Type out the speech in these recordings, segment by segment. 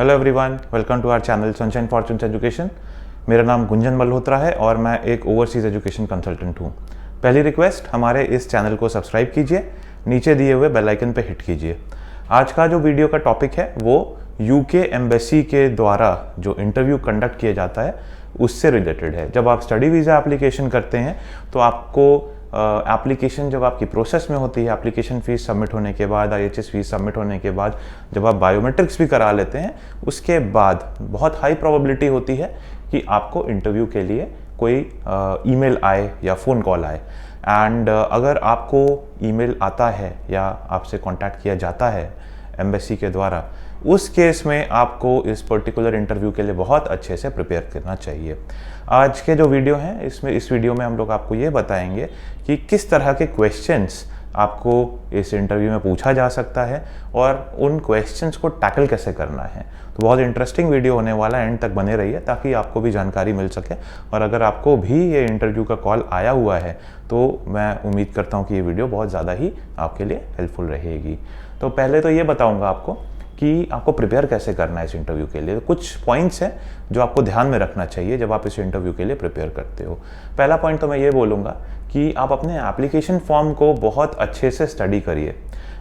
Hello everyone, welcome to our channel sunshine fortunes education. मेरा नाम गुंजन मल्होत्रा है और मैं एक ओवरसीज़ एजुकेशन कंसल्टेंट हूँ। पहली रिक्वेस्ट, हमारे इस चैनल को सब्सक्राइब कीजिए, नीचे दिए हुए बेल आइकन पे हिट कीजिए। आज का जो वीडियो का टॉपिक है वो यूके एम्बेसी के द्वारा जो इंटरव्यू कंडक्ट किया जाता है उससे रिलेटेड है। जब आप स्टडी वीज़ा एप्लीकेशन करते हैं तो आपको एप्लीकेशन जब आपकी प्रोसेस में होती है, एप्लीकेशन फ़ीस सबमिट होने के बाद, IHS फीस सबमिट होने के बाद, जब आप बायोमेट्रिक्स भी करा लेते हैं, उसके बाद बहुत हाई प्रोबेबिलिटी होती है कि आपको इंटरव्यू के लिए कोई ईमेल आए या फ़ोन कॉल आए। एंड अगर आपको ईमेल आता है या आपसे कांटेक्ट किया जाता है एम्बेसी के द्वारा, उस केस में आपको इस पर्टिकुलर इंटरव्यू के लिए बहुत अच्छे से प्रिपेयर करना चाहिए। आज के जो वीडियो हैं इस वीडियो में हम लोग आपको ये बताएंगे कि किस तरह के क्वेश्चंस आपको इस इंटरव्यू में पूछा जा सकता है और उन क्वेश्चंस को टैकल कैसे करना है। तो बहुत इंटरेस्टिंग वीडियो होने वाला है, एंड तक बने रहिए ताकि आपको भी जानकारी मिल सके। और अगर आपको भी ये इंटरव्यू का कॉल आया हुआ है तो मैं उम्मीद करता हूँ कि ये वीडियो बहुत ज़्यादा ही आपके लिए हेल्पफुल रहेगी। तो पहले तो ये बताऊँगा आपको कि आपको प्रिपेयर कैसे करना है इस इंटरव्यू के लिए। तो कुछ पॉइंट्स हैं जो आपको ध्यान में रखना चाहिए जब आप इस इंटरव्यू के लिए प्रिपेयर करते हो। पहला पॉइंट तो मैं ये बोलूँगा कि आप अपने एप्लीकेशन फॉर्म को बहुत अच्छे से स्टडी करिए।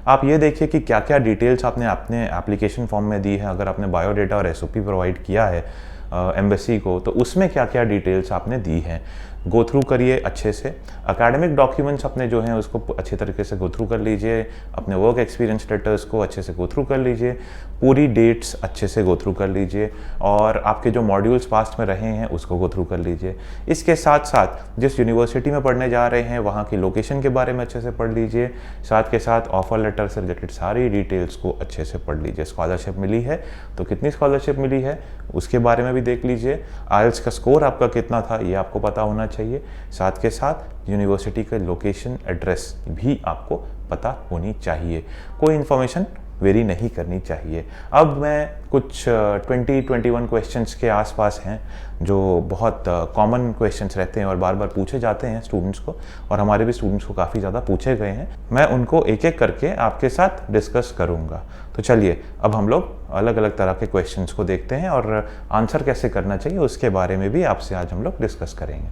आप ये देखिए कि क्या क्या डिटेल्स आपने अपने एप्लीकेशन फॉर्म में दी है। अगर आपने बायोडेटा और SOP प्रोवाइड किया है एम्बेसी को, तो उसमें क्या क्या डिटेल्स आपने दी हैं, गो थ्रू करिए अच्छे से। एकेडमिक डॉक्यूमेंट्स अपने जो हैं उसको अच्छे तरीके से गो थ्रू कर लीजिए। अपने वर्क एक्सपीरियंस लेटर्स को अच्छे से गो थ्रू कर लीजिए। पूरी डेट्स अच्छे से गो थ्रू कर लीजिए और आपके जो मॉड्यूल्स पास्ट में रहे हैं उसको गो थ्रू कर लीजिए। इसके साथ साथ जिस यूनिवर्सिटी में पढ़ने जा रहे हैं वहाँ की लोकेशन के बारे में अच्छे से पढ़ लीजिए। साथ के साथ ऑफर लेटर से रिलेटेड सारी डिटेल्स को अच्छे से पढ़ लीजिए। स्कॉलरशिप मिली है तो कितनी स्कॉलरशिप मिली है उसके बारे में भी देख लीजिए। IELTS का स्कोर आपका कितना था ये आपको पता होना चाहिए। साथ के साथ यूनिवर्सिटी का लोकेशन एड्रेस भी आपको पता होनी चाहिए। कोई इन्फॉर्मेशन वेरी नहीं करनी चाहिए। अब मैं कुछ 20-21 क्वेश्चंस के आसपास हैं जो बहुत कॉमन क्वेश्चंस रहते हैं और बार बार पूछे जाते हैं स्टूडेंट्स को, और हमारे भी स्टूडेंट्स को काफ़ी ज़्यादा पूछे गए हैं। मैं उनको एक एक करके आपके साथ डिस्कस करूँगा। तो चलिए अब हम लोग अलग अलग तरह के क्वेश्चंस को देखते हैं और आंसर कैसे करना चाहिए उसके बारे में भी आपसे आज हम लोग डिस्कस करेंगे।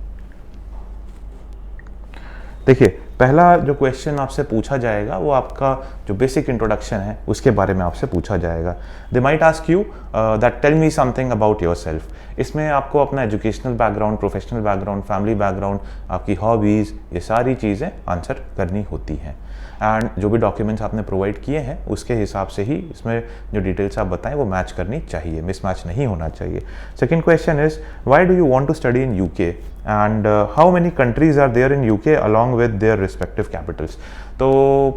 देखिए, पहला जो क्वेश्चन आपसे पूछा जाएगा वो आपका जो बेसिक इंट्रोडक्शन है उसके बारे में आपसे पूछा जाएगा। They might ask you that tell me something about yourself. इसमें आपको अपना educational background, professional background, family background, आपकी हॉबीज़, ये सारी चीज़ें आंसर करनी होती हैं। एंड जो भी डॉक्यूमेंट्स आपने प्रोवाइड किए हैं उसके हिसाब से ही इसमें जो डिटेल्स आप बताएं वो मैच करनी चाहिए, मिसमैच नहीं होना चाहिए। Second question is, why do you want to study in UK and how many countries are there in UK along with their respective capitals. तो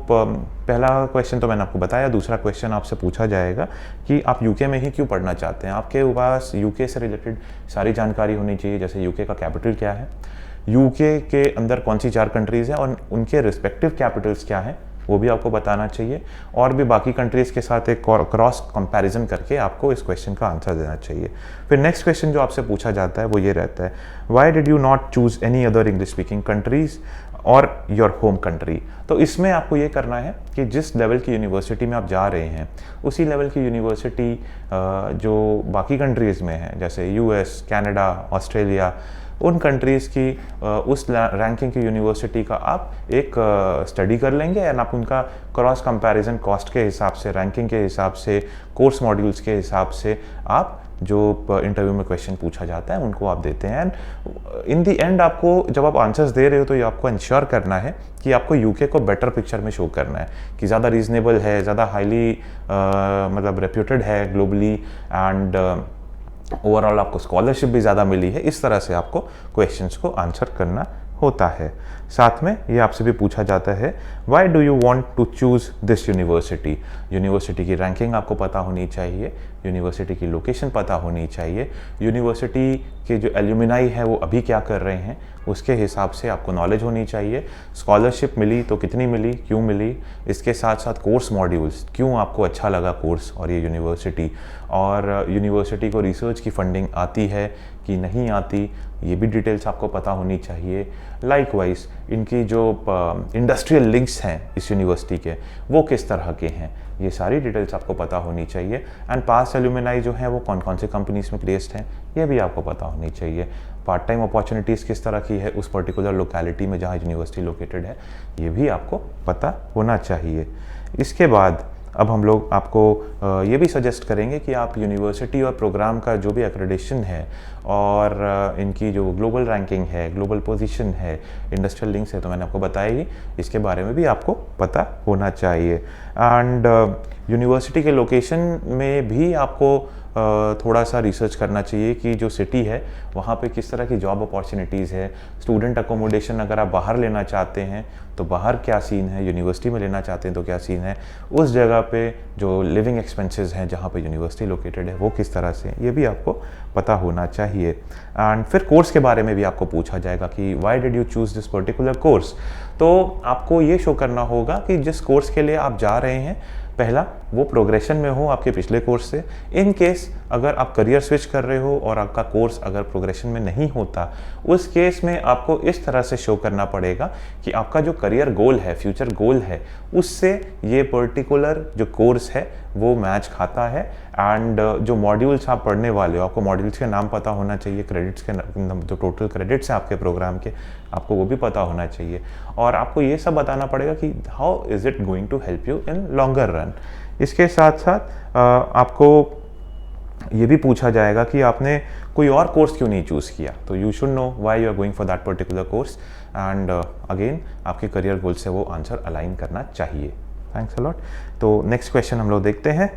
पहला क्वेश्चन तो मैंने आपको बताया। दूसरा क्वेश्चन आपसे पूछा जाएगा कि आप UK में ही क्यों पढ़ना चाहते हैं। आपके पास UK से रिलेटेड सारी जानकारी होनी चाहिए, जैसे UK का कैपिटल क्या है, UK के अंदर कौन सी 4 कंट्रीज़ हैं और उनके रिस्पेक्टिव कैपिटल्स क्या हैं वो भी आपको बताना चाहिए, और भी बाकी कंट्रीज़ के साथ एक क्रॉस कंपैरिजन करके आपको इस क्वेश्चन का आंसर देना चाहिए। फिर नेक्स्ट क्वेश्चन जो आपसे पूछा जाता है वो ये रहता है, why did you not choose any other English speaking countries और योर होम कंट्री। तो इसमें आपको ये करना है कि जिस लेवल की यूनिवर्सिटी में आप जा रहे हैं उसी लेवल की यूनिवर्सिटी जो बाकी कंट्रीज़ में है, जैसे US, कनाडा, ऑस्ट्रेलिया, उन कंट्रीज़ की उस रैंकिंग की यूनिवर्सिटी का आप एक स्टडी कर लेंगे एंड आप उनका क्रॉस कंपैरिजन कॉस्ट के हिसाब से, रैंकिंग के हिसाब से, कोर्स मॉड्यूल्स के हिसाब से आप जो इंटरव्यू में क्वेश्चन पूछा जाता है उनको आप देते हैं। एंड इन दी एंड आपको जब आप आंसर्स दे रहे हो तो ये आपको इंश्योर करना है कि आपको UK को बेटर पिक्चर में शो करना है कि ज़्यादा रीजनेबल है, ज़्यादा हाईली मतलब रेप्यूटेड है ग्लोबली, एंड ओवरऑल आपको स्कॉलरशिप भी ज़्यादा मिली है। इस तरह से आपको क्वेश्चंस को आंसर करना होता है। साथ में ये आपसे भी पूछा जाता है, why do you want to choose this university. University की रैंकिंग आपको पता होनी चाहिए, यूनिवर्सिटी की लोकेशन पता होनी चाहिए, यूनिवर्सिटी के जो एल्यूमिनाई है वो अभी क्या कर रहे हैं उसके हिसाब से आपको नॉलेज होनी चाहिए। स्कॉलरशिप मिली तो कितनी मिली, क्यों मिली, इसके साथ साथ कोर्स मॉड्यूल्स, क्यों आपको अच्छा लगा कोर्स और ये यूनिवर्सिटी, और यूनिवर्सिटी को रिसर्च की फंडिंग आती है कि नहीं आती, ये भी डिटेल्स आपको पता होनी चाहिए। लाइकवाइज इनकी जो इंडस्ट्रियल लिंक्स हैं इस यूनिवर्सिटी के, वो किस तरह के हैं, ये सारी डिटेल्स आपको पता होनी चाहिए। एंड पास्ट एल्यूमिनाई जो हैं वो कौन कौन से कंपनीज में प्लेस्ड हैं, ये भी आपको पता होनी चाहिए। पार्ट टाइम अपॉर्चुनिटीज़ किस तरह की है उस पर्टिकुलर लोकेलिटी में जहाँ यूनिवर्सिटी लोकेटेड है, ये भी आपको पता होना चाहिए। इसके बाद अब हम लोग आपको ये भी सजेस्ट करेंगे कि आप यूनिवर्सिटी और प्रोग्राम का जो भी एक्रेडिटेशन है और इनकी जो ग्लोबल रैंकिंग है, ग्लोबल पोजीशन है, इंडस्ट्रियल लिंक्स है, तो मैंने आपको बताया ही, इसके बारे में भी आपको पता होना चाहिए। एंड यूनिवर्सिटी के लोकेशन में भी आपको थोड़ा सा रिसर्च करना चाहिए कि जो सिटी है वहाँ पे किस तरह की जॉब अपॉर्चुनिटीज़ है। स्टूडेंट अकोमोडेशन अगर आप बाहर लेना चाहते हैं तो बाहर क्या सीन है, यूनिवर्सिटी में लेना चाहते हैं तो क्या सीन है, उस जगह पे जो लिविंग एक्सपेंसेस हैं जहाँ पे यूनिवर्सिटी लोकेटेड है वो किस तरह से, ये भी आपको पता होना चाहिए। एंड फिर कोर्स के बारे में भी आपको पूछा जाएगा कि why did you choose this particular course. तो आपको ये शो करना होगा कि जिस कोर्स के लिए आप जा रहे हैं, पहला वो प्रोग्रेशन में हो आपके पिछले कोर्स से। इन केस अगर आप करियर स्विच कर रहे हो और आपका कोर्स अगर प्रोग्रेशन में नहीं होता, उस केस में आपको इस तरह से शो करना पड़ेगा कि आपका जो करियर गोल है, फ्यूचर गोल है, उससे ये पर्टिकुलर जो कोर्स है वो मैच खाता है। एंड जो मॉड्यूल्स आप पढ़ने वाले हो, आपको मॉड्यूल्स के नाम पता होना चाहिए, क्रेडिट्स के जो टोटल क्रेडिट्स हैं आपके प्रोग्राम के, आपको वो भी पता होना चाहिए। और आपको ये सब बताना पड़ेगा कि how is it going to help you in longer run. इसके साथ साथ आपको ये भी पूछा जाएगा कि आपने कोई और कोर्स क्यों नहीं चूज़ किया, तो you should know why you are going for that particular course. And again आपके करियर गोल से वो आंसर अलाइन करना चाहिए। Thanks a lot. तो नेक्स्ट क्वेश्चन हम लोग देखते हैं।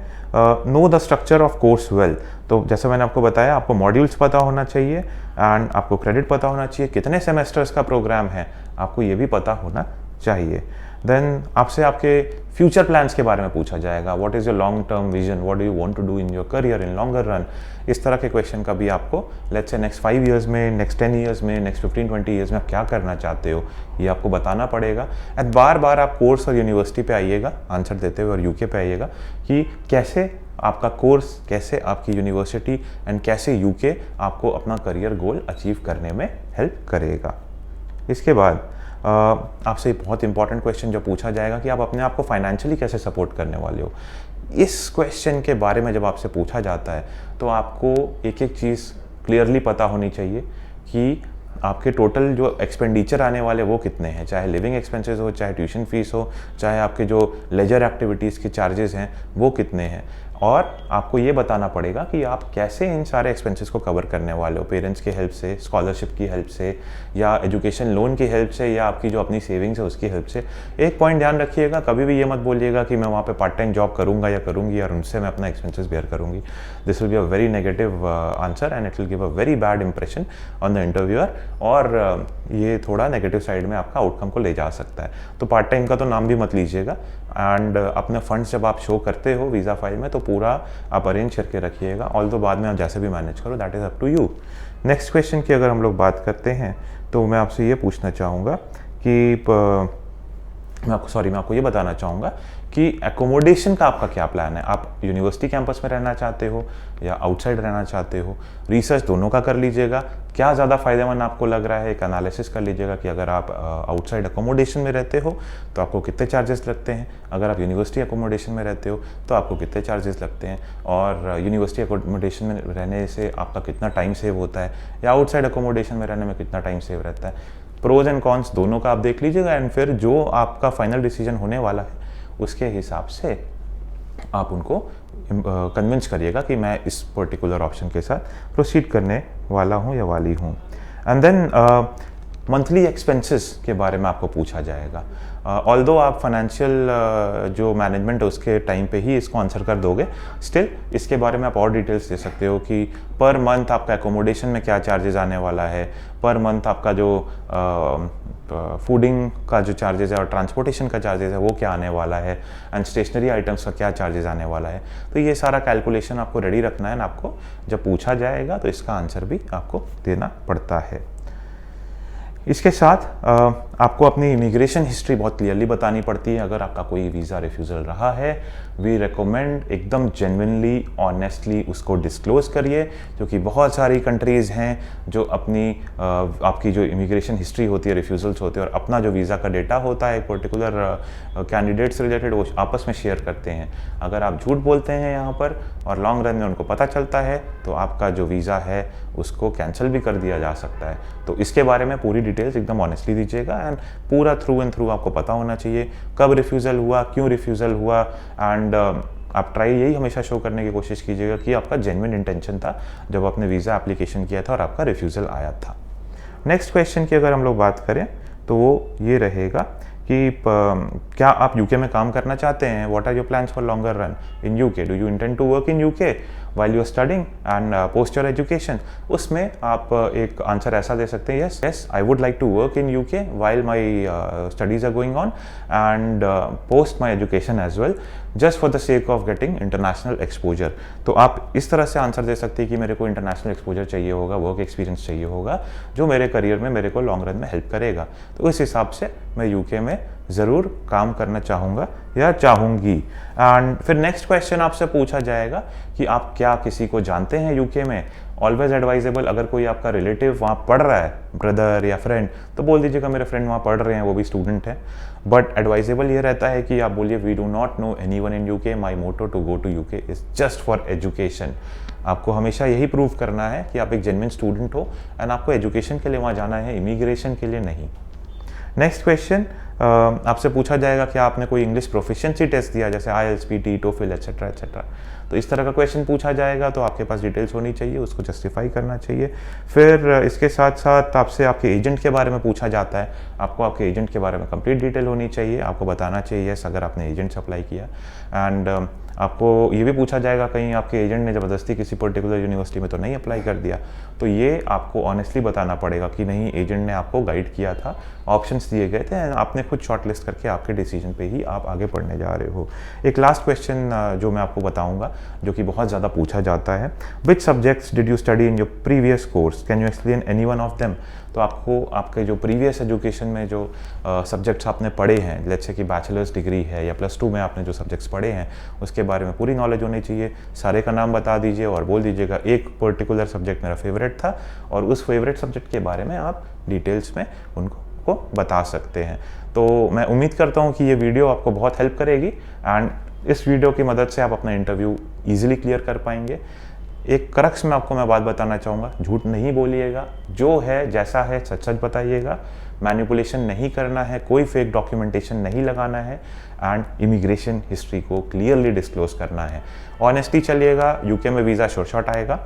Know the structure of course well. तो जैसे मैंने आपको बताया, आपको मॉड्यूल्स पता होना चाहिए एंड आपको क्रेडिट पता होना चाहिए, कितने सेमेस्टर्स का प्रोग्राम है आपको ये भी पता होना चाहिए। देन आपसे आपके फ्यूचर प्लान्स के बारे में पूछा जाएगा। What is your long term vision, what do you want to do in your career in longer run. इस तरह के क्वेश्चन का भी आपको लेट्स से नेक्स्ट 5 ईयर्स में, नेक्स्ट 10 ईयर्स में, नेक्स्ट 15-20 ईयर्स में आप क्या करना चाहते हो, ये आपको बताना पड़ेगा। एंड बार बार आप कोर्स और यूनिवर्सिटी पे आइएगा आंसर देते हुए, और यूके पे आइएगा कि कैसे आपका कोर्स, कैसे आपकी यूनिवर्सिटी एंड कैसे यूके आपको अपना करियर गोल अचीव करने में हेल्प करेगा। इसके बाद आपसे बहुत इंपॉर्टेंट क्वेश्चन जो पूछा जाएगा कि आप अपने आप को फाइनेंशियली कैसे सपोर्ट करने वाले हो। इस क्वेश्चन के बारे में जब आपसे पूछा जाता है तो आपको एक एक चीज़ क्लियरली पता होनी चाहिए कि आपके टोटल जो एक्सपेंडिचर आने वाले वो कितने हैं, चाहे लिविंग एक्सपेंसेस हो, चाहे ट्यूशन फीस हो, चाहे आपके जो लेजर एक्टिविटीज़ के चार्जेस हैं वो कितने हैं। और आपको ये बताना पड़ेगा कि आप कैसे इन सारे एक्सपेंसेस को कवर करने वाले हो, पेरेंट्स की हेल्प से, स्कॉलरशिप की हेल्प से, या एजुकेशन लोन की हेल्प से, या आपकी जो अपनी सेविंग्स है उसकी हेल्प से। एक पॉइंट ध्यान रखिएगा, कभी भी ये मत बोलिएगा कि मैं वहाँ पे पार्ट टाइम जॉब करूँगा या करूँगी और उनसे मैं अपना एक्सपेंसेस बेयर करूँगी। This will be a very negative answer and it will give a very bad impression on the interviewer, और ये थोड़ा नेगेटिव साइड में आपका आउटकम को ले जा सकता है। तो पार्ट टाइम का तो नाम भी मत लीजिएगा। एंड अपने फंड्स जब आप शो करते हो वीज़ा फाइल में तो पूरा आप अरेंज करके रखिएगा, ऑल्दो बाद में आप जैसे भी मैनेज करो, that is up to you. Next question की अगर हम लोग बात करते हैं तो मैं आपसे ये पूछना चाहूँगा कि मैं आपको ये बताना चाहूँगा कि एकोमोडेशन का आपका क्या प्लान है। आप यूनिवर्सिटी कैंपस में रहना चाहते हो या आउटसाइड रहना चाहते हो, रिसर्च दोनों का कर लीजिएगा। क्या ज़्यादा फ़ायदेमंद आपको लग रहा है, एक एनालिसिस कर लीजिएगा कि अगर आप आउटसाइड एकोमोडेशन में रहते हो तो आपको कितने चार्जेस लगते हैं, अगर आप यूनिवर्सिटी एकोमोडेशन में रहते हो तो आपको कितने चार्जेस लगते हैं, और यूनिवर्सिटी एकोमोडेशन में रहने से आपका कितना टाइम सेव होता है, या आउटसाइड एकोमोडेशन में रहने में कितना टाइम सेव रहता है। प्रोज एंड कॉन्स दोनों का आप देख लीजिएगा, एंड फिर जो आपका फाइनल डिसीजन होने वाला है उसके हिसाब से आप उनको कन्विंस करिएगा कि मैं इस पर्टिकुलर ऑप्शन के साथ प्रोसीड करने वाला हूँ या वाली हूँ। एंड देन मंथली एक्सपेंसेस के बारे में आपको पूछा जाएगा। ऑल्दो आप फाइनेंशियल जो मैनेजमेंट है उसके टाइम पे ही इसको आंसर कर दोगे, स्टिल इसके बारे में आप और डिटेल्स दे सकते हो कि पर मंथ आपका एकोमोडेशन में क्या चार्जेस आने वाला है, पर मंथ आपका जो फूडिंग का जो चार्जेस है और ट्रांसपोर्टेशन का चार्जेस है वो क्या आने वाला है, एंड स्टेशनरी आइटम्स का क्या चार्जेस आने वाला है। तो ये सारा कैलकुलेशन आपको रेडी रखना है, आपको जब पूछा जाएगा तो इसका आंसर भी आपको देना पड़ता है। इसके साथ आपको अपनी इमिग्रेशन हिस्ट्री बहुत क्लियरली बतानी पड़ती है अगर आपका कोई वीज़ा रिफ्यूज़ल रहा है। वी रिकमेंड एकदम जेन्युइनली ऑनेस्टली उसको डिस्क्लोज़ करिए, क्योंकि बहुत सारी कंट्रीज़ हैं जो अपनी आपकी जो इमिग्रेशन हिस्ट्री होती है, रिफ्यूज़ल्स होते हैं और अपना जो वीज़ा का डेटा होता है पर्टिकुलर कैंडिडेट से रिलेटेड, वो आपस में शेयर करते हैं। अगर आप झूठ बोलते हैं यहाँ पर और लॉन्ग रन में उनको पता चलता है तो आपका जो वीज़ा है उसको कैंसिल भी कर दिया जा सकता है। तो इसके बारे में पूरी डिटेल्स एकदम ऑनेस्टली दीजिएगा एंड पूरा थ्रू एंड थ्रू आपको पता होना चाहिए कब रिफ्यूज़ल हुआ, क्यों रिफ्यूज़ल हुआ एंड आप ट्राई यही हमेशा शो करने की कोशिश कीजिएगा कि आपका जेन्युइन इंटेंशन था जब आपने वीज़ा एप्लीकेशन किया था और आपका रिफ्यूज़ल आया था। नेक्स्ट क्वेश्चन की अगर हम लोग बात करें तो वो ये रहेगा कि क्या आप यूके में काम करना चाहते हैं? What are your plans for longer run in UK? Do you intend to work in UK while you are studying and post your education? उसमें आप एक आंसर ऐसा दे सकते हैं, yes I would like to work in UK while my studies are going on and post my education as well, just for the sake of getting international exposure. तो आप इस तरह से आंसर दे सकते हैं कि मेरे को इंटरनेशनल एक्सपोजर चाहिए होगा, वर्क एक्सपीरियंस चाहिए होगा जो मेरे करियर में मेरे को लॉन्ग रन में हेल्प करेगा। तो इस हिसाब से मैं यूके में ज़रूर काम करना चाहूँगा या चाहूँगी। एंड फिर नेक्स्ट क्वेश्चन आपसे पूछा जाएगा कि आप क्या किसी को जानते हैं यूके में? ऑलवेज एडवाइजेबल, अगर कोई आपका रिलेटिव वहाँ पढ़ रहा है, ब्रदर या फ्रेंड, तो बोल दीजिएगा मेरे फ्रेंड वहाँ पढ़ रहे हैं, वो भी स्टूडेंट है। बट एडवाइजेबल ये रहता है कि आप बोलिए we do not know any one in UK, my motto to go to UK is just for education. आपको हमेशा यही प्रूव करना है कि आप एक जेन्युइन स्टूडेंट हो एंड आपको एजुकेशन के लिए वहाँ जाना है, इमिग्रेशन के लिए नहीं। नेक्स्ट क्वेश्चन आपसे पूछा जाएगा कि आपने कोई इंग्लिश प्रोफिशिएंसी टेस्ट दिया, जैसे IELTS, PT, TOEFL etcetera etcetera. तो इस तरह का क्वेश्चन पूछा जाएगा तो आपके पास डिटेल्स होनी चाहिए, उसको जस्टिफाई करना चाहिए। फिर इसके साथ साथ आपसे आपके एजेंट के बारे में पूछा जाता है, आपको आपके एजेंट के बारे में कंप्लीट डिटेल होनी चाहिए, आपको बताना चाहिए यस अगर आपने एजेंट से अप्लाई किया। एंड आपको ये भी पूछा जाएगा कहीं आपके एजेंट ने ज़बरदस्ती किसी पर्टिकुलर यूनिवर्सिटी में तो नहीं अप्लाई कर दिया, तो ये आपको ऑनेस्टली बताना पड़ेगा कि नहीं, एजेंट ने आपको गाइड किया था, ऑप्शंस दिए गए थे, आपने खुद शॉर्टलिस्ट करके आपके डिसीजन पे ही आप आगे बढ़ने जा रहे हो। एक लास्ट क्वेश्चन जो मैं आपको बताऊंगा जो कि बहुत ज़्यादा पूछा जाता है, which subjects did you study in your previous course, can you explain any one of them? तो आपको आपके जो प्रीवियस एजुकेशन में जो सब्जेक्ट्स आपने पढ़े हैं, लेट्स से कि बैचलर्स डिग्री है या +2 में आपने जो सब्जेक्ट्स पढ़े हैं उसके बारे में पूरी नॉलेज होनी चाहिए। सारे का नाम बता दीजिए और बोल दीजिएगा एक पर्टिकुलर सब्जेक्ट मेरा फेवरेट था और उस फेवरेट सब्जेक्ट के बारे में आप डिटेल्स में उनको बता सकते हैं। तो मैं उम्मीद करता हूँ कि ये वीडियो आपको बहुत हेल्प करेगी एंड इस वीडियो की मदद से आप अपना इंटरव्यू ईजिली क्लियर कर पाएंगे। एक क्रक्स में आपको मैं बात बताना चाहूँगा, झूठ नहीं बोलिएगा, जो है जैसा है सच सच बताइएगा, मैनिपुलेशन नहीं करना है, कोई फेक डॉक्यूमेंटेशन नहीं लगाना है एंड इमिग्रेशन हिस्ट्री को क्लियरली डिस्क्लोज करना है। ऑनेस्टली चलिएगा, यूके में वीज़ा शॉर्ट आएगा।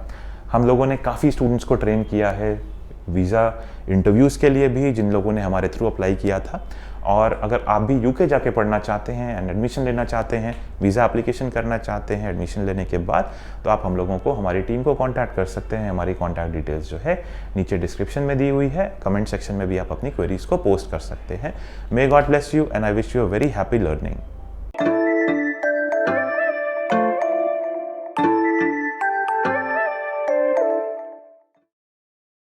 हम लोगों ने काफ़ी स्टूडेंट्स को ट्रेन किया है वीज़ा इंटरव्यूज़ के लिए भी, जिन लोगों ने हमारे थ्रू अप्लाई किया था। और अगर आप भी यूके जाके पढ़ना चाहते हैं एंड एडमिशन लेना चाहते हैं, वीज़ा एप्लीकेशन करना चाहते हैं एडमिशन लेने के बाद, तो आप हम लोगों को, हमारी टीम को कांटेक्ट कर सकते हैं। हमारी कांटेक्ट डिटेल्स जो है नीचे डिस्क्रिप्शन में दी हुई है, कमेंट सेक्शन में भी आप अपनी क्वेरीज को पोस्ट कर सकते हैं। May God bless you and I wish you a very happy learning.